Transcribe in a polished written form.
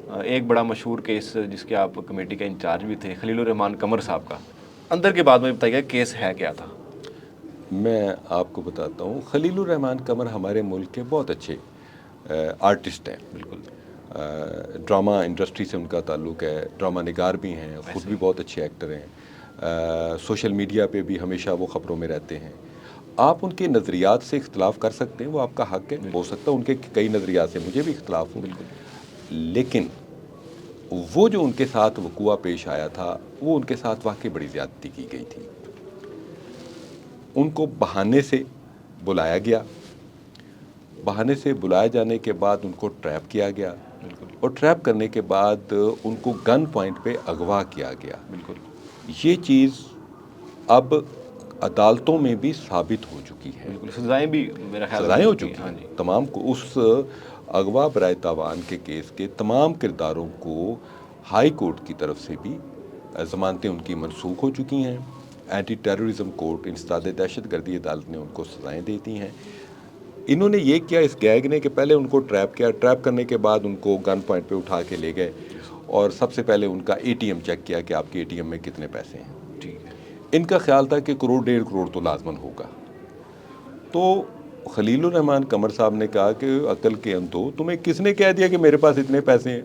ایک بڑا مشہور کیس جس کے آپ کمیٹی کا انچارج بھی تھے، خلیل الرحمان قمر صاحب کا، اندر کے بعد میں بتائیے کیس ہے کیا تھا؟ میں آپ کو بتاتا ہوں، خلیل الرحمان قمر ہمارے ملک کے بہت اچھے آرٹسٹ ہیں، بالکل ڈرامہ انڈسٹری سے ان کا تعلق ہے، ڈرامہ نگار بھی ہیں، خود بھی بہت اچھے ایکٹر ہیں، سوشل میڈیا پہ بھی ہمیشہ وہ خبروں میں رہتے ہیں۔ آپ ان کے نظریات سے اختلاف کر سکتے ہیں، وہ آپ کا حق ہے، ہو سکتا ہے ان کے کئی نظریات سے مجھے بھی اختلاف ہوں، لیکن وہ جو ان کے ساتھ وقوع پیش آیا تھا وہ ان کے ساتھ واقعی بڑی زیادتی کی گئی تھی۔ ان کو بہانے سے بلایا گیا، بہانے سے بلائے جانے کے بعد ان کو ٹریپ کیا گیا، اور ٹریپ کرنے کے بعد ان کو گن پوائنٹ پہ اغوا کیا گیا۔ یہ چیز اب عدالتوں میں بھی ثابت ہو چکی ہے، سزائیں بھی میرا خیال سزائیں ہو چکی ہیں تمام کو۔ اس اغوا برائے تاوان کے کیس کے تمام کرداروں کو ہائی کورٹ کی طرف سے بھی ضمانتیں ان کی منسوخ ہو چکی ہیں۔ اینٹی ٹیررزم کورٹ، انسداد دہشت گردی عدالت نے ان کو سزائیں دی دی ہیں۔ انہوں نے یہ کیا اس گینگ نے کہ پہلے ان کو ٹریپ کیا، ٹریپ کرنے کے بعد ان کو گن پوائنٹ پہ اٹھا کے لے گئے، اور سب سے پہلے ان کا اے ٹی ایم چیک کیا کہ آپ کے اے ٹی ایم میں کتنے پیسے ہیں۔ ان کا خیال تھا کہ کروڑ 1.5 کروڑ تو لازماً ہوگا۔ تو خلیل الرحمان قمر صاحب نے کہا کہ عقل کے اندھو، تمہیں کس نے کہہ دیا کہ میرے پاس اتنے پیسے ہیں؟